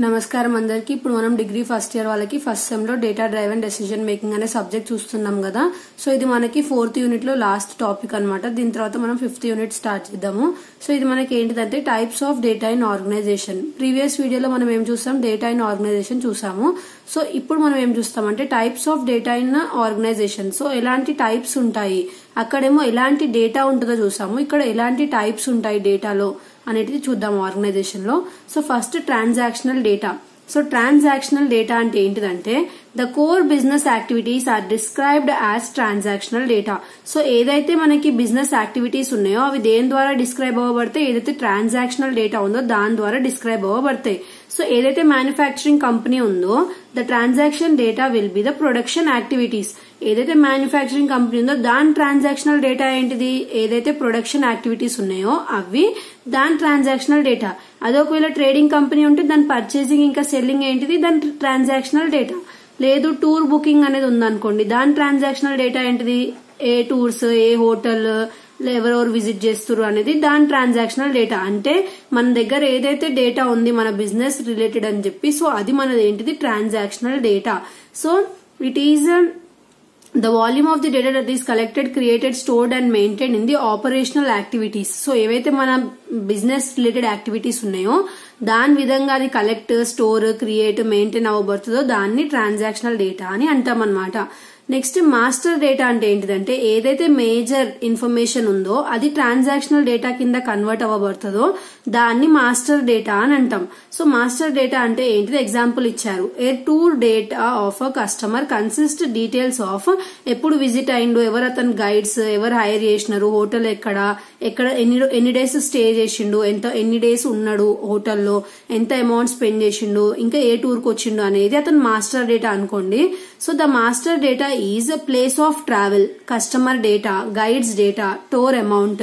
నమస్కారం అందరికి. ఇప్పుడు మనం డిగ్రీ ఫస్ట్ ఇయర్ వాళ్ళకి ఫస్ట్ సెమ్ లో డేటా డ్రైవెన్ డెసిషన్ మేకింగ్ అనే సబ్జెక్ట్ చూస్తున్నాం కదా. సో ఇది మనకి 4th యూనిట్ లో లాస్ట్ టాపిక్ అన్నమాట. దీని తర్వాత మనం 5th యూనిట్ స్టార్ట్ చేద్దాము. సో ఇది మనకి ఏంటిదంటే types of data in organisation. Previous వీడియోలో మనం ఏం చూస్తాం, డేటా ఇన్ ఆర్గనైజేషన్ చూసాము. సో ఇప్పుడు మనం ఏం చూస్తామంటే types of data in organisation. So ఎలాంటి టైప్స్ ఉంటాయి, అక్కడేమో ఎలాంటి డేటా ఉంటుందో చూసాము, ఇక్కడ ఎలాంటి టైప్స్ ఉంటాయి డేటాలో అనేది చూద్దాం ఆర్గనైజేషన్ లో. So first transactional data. So transactional data అంటే ఏంటిదంటే the core business activities are described as transactional data. So ఏదైతే మనకి బిజినెస్ యాక్టివిటీస్ ఉన్నాయో అవి దేని ద్వారా డిస్క్రైబ్ అవ్వబడతాయి, ఏదైతే ట్రాన్సాక్షనల్ డేటా ఉందో దాని ద్వారా డిస్క్రైబ్ అవ్వబడతాయి. సో ఏదైతే మ్యానుఫ్యాక్చరింగ్ కంపెనీ ఉందో the transaction data will be the production activities. ఏదైతే మ్యానుఫ్యాక్చరింగ్ కంపెనీ ఉందో దాని ట్రాన్సాక్షనల్ డేటా ఏంటిది, ఏదైతే ప్రొడక్షన్ యాక్టివిటీస్ ఉన్నాయో అవి దాని ట్రాన్సాక్షనల్ డేటా. అదే ఒకవేళ ట్రేడింగ్ కంపెనీ ఉంటే దాని పర్చేసింగ్ ఇంకా సెల్లింగ్ ఏంటిది, దాని ట్రాన్సాక్షనల్ డేటా. లేదు టూర్ బుకింగ్ అనేది ఉందనుకోండి, దాని ట్రాన్సాక్షనల్ డేటా ఏంటిది, ఏ టూర్స్, ఏ హోటల్, ఎవరెవరు విజిట్ చేస్తారు అనేది దాని ట్రాన్సాక్షనల్ డేటా. అంటే మన దగ్గర ఏదైతే డేటా ఉంది మన బిజినెస్ రిలేటెడ్ అని చెప్పి, సో అది మనది ఏంటిది transactional data. So it is the volume of the data that is collected, created, stored and maintained in the operational activities. So ఏవైతే మన బిజినెస్ రిలేటెడ్ యాక్టివిటీస్ ఉన్నాయో దాని విధంగా అది కలెక్ట్, స్టోర్, క్రియేట్, మెయింటైన్ అవ్వబడుతుందో దాన్ని ట్రాన్సాక్షనల్ డేటా అని అంటాం అన్నమాట. నెక్స్ట్ మాస్టర్ డేటా అంటే ఏంటిదంటే ఏదైతే మేజర్ ఇన్ఫర్మేషన్ ఉందో అది ట్రాన్సాక్షనల్ డేటా కింద కన్వర్ట్ అవ్వబడుతుందో దాన్ని మాస్టర్ డేటా అని అంటాం. సో మాస్టర్ డేటా అంటే ఏంటిది, ఎగ్జాంపుల్ ఇచ్చారు. A tour data of a customer consist details of ఎప్పుడు విజిట్ అయిండు, ఎవరు అతను గైడ్స్, ఎవరు హైర్ చేసినారు, హోటల్ ఎక్కడ ఎన్ని డేస్ స్టే చేసిండు, ఎన్ని డేస్ ఉన్నాడు హోటల్లో, ఎంత అమౌంట్ స్పెండ్ చేసిండు, ఇంకా ఏ టూర్ కు వచ్చిండు అనేది అతను మాస్టర్ డేటా అనుకోండి. So the master data is a place of travel, customer data, guides data, tour amount,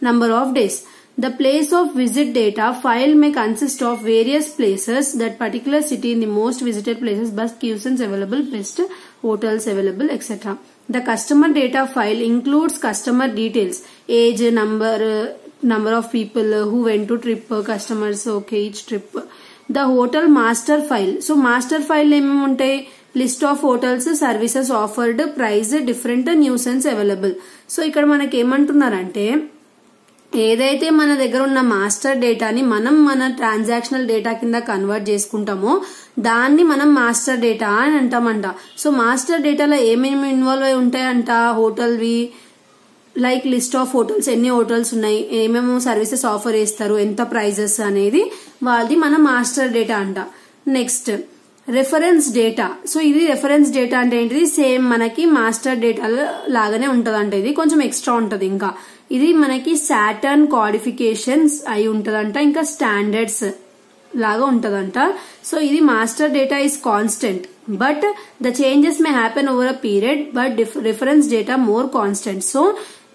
number of days. The place of visit data file may consist of various places, that particular city in the most visited places, bus cuisines available, best hotels available, etc. The customer data file includes customer details, age, number of people who went to trip, customers, okay, each trip. The hotel master file. So master file ఏమేమి ఉంటాయి, list of hotels, services offered, price, different nuisance available. So ఇక్కడ మనకి ఏమంటున్నారంటే ఏదైతే మన దగ్గర ఉన్న master డేటాని మనం మన ట్రాన్సాక్షనల్ డేటా కింద కన్వర్ట్ చేసుకుంటామో దాన్ని మనం మాస్టర్ డేటా అని అంటామంట. సో మాస్టర్ డేటాలో ఏమేమి ఇన్వాల్వ్ అయి ఉంటాయంట, హోటల్వి లైక్ లిస్ట్ ఆఫ్ హోటల్స్, ఎన్ని హోటల్స్ ఉన్నాయి, ఏమేమో సర్వీసెస్ ఆఫర్ చేస్తారు, ఎంత ప్రైజెస్ అనేది వాళ్ళది మన మాస్టర్ డేటా అంట. Next reference data. సో ఇది రెఫరెన్స్ డేటా అంటే ఏంటిది, సేమ్ మనకి మాస్టర్ డేటా లాగానే ఉంటదంట, ఇది కొంచెం ఎక్స్ట్రా ఉంటది. ఇంకా ఇది మనకి సాటర్న్ కోడిఫికేషన్స్ అయి ఉంటదంట, ఇంకా స్టాండర్డ్స్ లాగా ఉంటదంట. సో ఇది master data is constant but the changes may happen over a period, but reference data more constant. So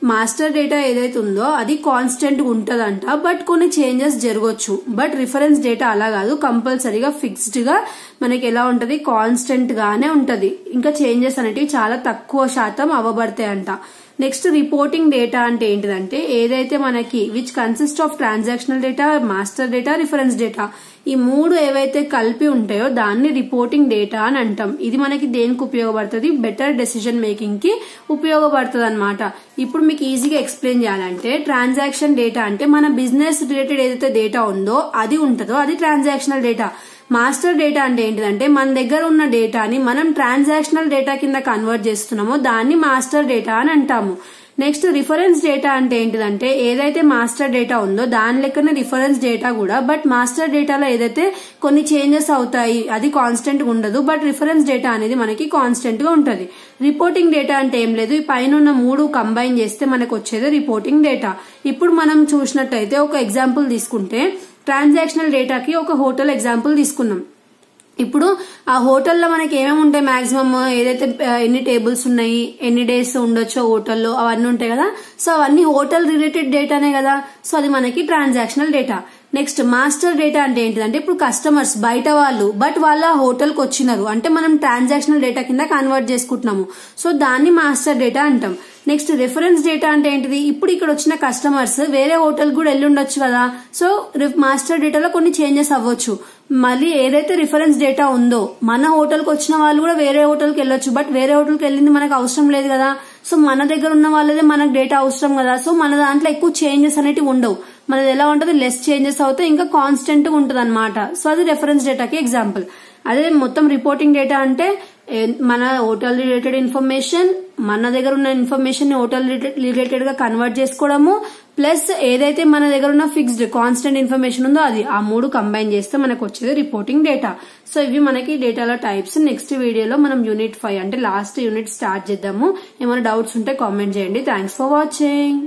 master data ఏదైతే ఉందో అది కాన్స్టెంట్ గా ఉంటదంట, బట్ కొన్ని చేంజెస్ జరగవచ్చు. బట్ రిఫరెన్స్ డేటా అలా కాదు, కంపల్సరీగా ఫిక్స్డ్ గా మనకి ఎలా ఉంటది, కాన్స్టెంట్ గానే ఉంటది. ఇంకా చేంజెస్ అనేటివి చాలా తక్కువ శాతం అవ్వబడతాయి అంట. నెక్స్ట్ రిపోర్టింగ్ డేటా అంటే ఏంటిదంటే ఏదైతే మనకి which consist of transactional data, master data, reference data, ఈ మూడు ఏవైతే కలిపి ఉంటాయో దాన్ని రిపోర్టింగ్ డేటా అని అంటాం. ఇది మనకి దేనికి ఉపయోగపడుతుంది, బెటర్ డెసిషన్ మేకింగ్ కి ఉపయోగపడుతుంది అనమాట. ఇప్పుడు మీకు ఈజీగా ఎక్స్ప్లెయిన్ చేయాలంటే ట్రాన్సాక్షన్ డేటా అంటే మన బిజినెస్ రిలేటెడ్ ఏదైతే డేటా ఉందో అది ఉంటుందో అది ట్రాన్సాక్షనల్ డేటా. మాస్టర్ డేటా అంటే ఏంటిదంటే మన దగ్గర ఉన్న డేటాని మనం ట్రాన్సాక్షనల్ డేటా కింద కన్వర్ట్ చేస్తున్నామో దాన్ని మాస్టర్ డేటా అని అంటాము. నెక్స్ట్ రిఫరెన్స్ డేటా అంటే ఏంటిదంటే ఏదైతే మాస్టర్ డేటా ఉందో దాని లెక్కనే రిఫరెన్స్ డేటా కూడా, బట్ మాస్టర్ డేటాలో ఏదైతే కొన్ని చేంజెస్ అవుతాయి అది కాన్స్టెంట్ గా ఉండదు, బట్ రిఫరెన్స్ డేటా అనేది మనకి కాన్స్టెంట్ గా ఉంటది. రిపోర్టింగ్ డేటా అంటే ఏం లేదు, ఈ పైన ఉన్న మూడు కంబైన్ చేస్తే మనకు వచ్చేది రిపోర్టింగ్ డేటా. ఇప్పుడు మనం చూసినట్టయితే ఒక ఎగ్జాంపుల్ తీసుకుంటే ట్రాన్సాక్షనల్ డేటాకి ఒక హోటల్ ఎగ్జాంపుల్ తీసుకున్నాం. ఇప్పుడు ఆ హోటల్లో మనకి ఏమేమి ఉంటాయి, మాక్సిమం ఏదైతే ఎన్ని టేబుల్స్ ఉన్నాయి, ఎన్ని డేస్ ఉండొచ్చో హోటల్లో అవన్నీ ఉంటాయి కదా. సో అవన్నీ హోటల్ రిలేటెడ్ డేటానే కదా. సో అది మనకి transactional data. Next master data అంటే ఏంటిదంటే ఇప్పుడు కస్టమర్స్ బయట వాళ్ళు బట్ వాళ్ళ హోటల్ కి వచ్చినారు అంటే మనం ట్రాన్సాక్షనల్ డేటా కింద కన్వర్ట్ చేసుకుంటున్నాము. సో దాన్ని మాస్టర్ డేటా అంటాం. నెక్స్ట్ రిఫరెన్స్ డేటా అంటే ఏంటిది, ఇప్పుడు ఇక్కడ వచ్చిన కస్టమర్స్ వేరే హోటల్ కూడా వెళ్ళి ఉండొచ్చు కదా. సో మాస్టర్ డేటాలో కొన్ని చేంజెస్ అవ్వచ్చు, మళ్ళీ ఏదైతే రిఫరెన్స్ డేటా ఉందో మన హోటల్కి వచ్చిన వాళ్ళు కూడా వేరే హోటల్కి వెళ్ళొచ్చు, బట్ వేరే హోటల్కి వెళ్ళింది మనకు అవసరం లేదు కదా. సో మన దగ్గర ఉన్న వాళ్ళదే మనకు డేటా అవసరం కదా. సో మన దాంట్లో ఎక్కువ చేంజెస్ అనేటివి ఉండవు. మనది ఎలా ఉంటుంది, లెస్ చేంజెస్ అవుతాయి, ఇంకా కాన్స్టెంట్ గా ఉంటుంది అనమాట. సో అది రెఫరెన్స్ డేటాకి ఎగ్జాంపుల్. అదే మొత్తం రిపోర్టింగ్ డేటా అంటే మన హోటల్ రిలేటెడ్ ఇన్ఫర్మేషన్, మన దగ్గర ఉన్న ఇన్ఫర్మేషన్ ని హోటల్ రిలేటెడ్ గా కన్వర్ట్ చేసుకోవడము, ప్లస్ ఏదైతే మన దగ్గర ఉన్న ఫిక్స్డ్ కాన్స్టెంట్ ఇన్ఫర్మేషన్ ఉందో అది, ఆ మూడు కంబైన్ చేస్తే మనకు వచ్చేది రిపోర్టింగ్ డేటా. సో ఇవి మనకి డేటాలో టైప్స్. నెక్స్ట్ వీడియోలో మనం యూనిట్ 5 అంటే లాస్ట్ యూనిట్ స్టార్ట్ చేద్దాము. ఏమైనా డౌట్స్ ఉంటే కామెంట్ చేయండి. Thanks for watching.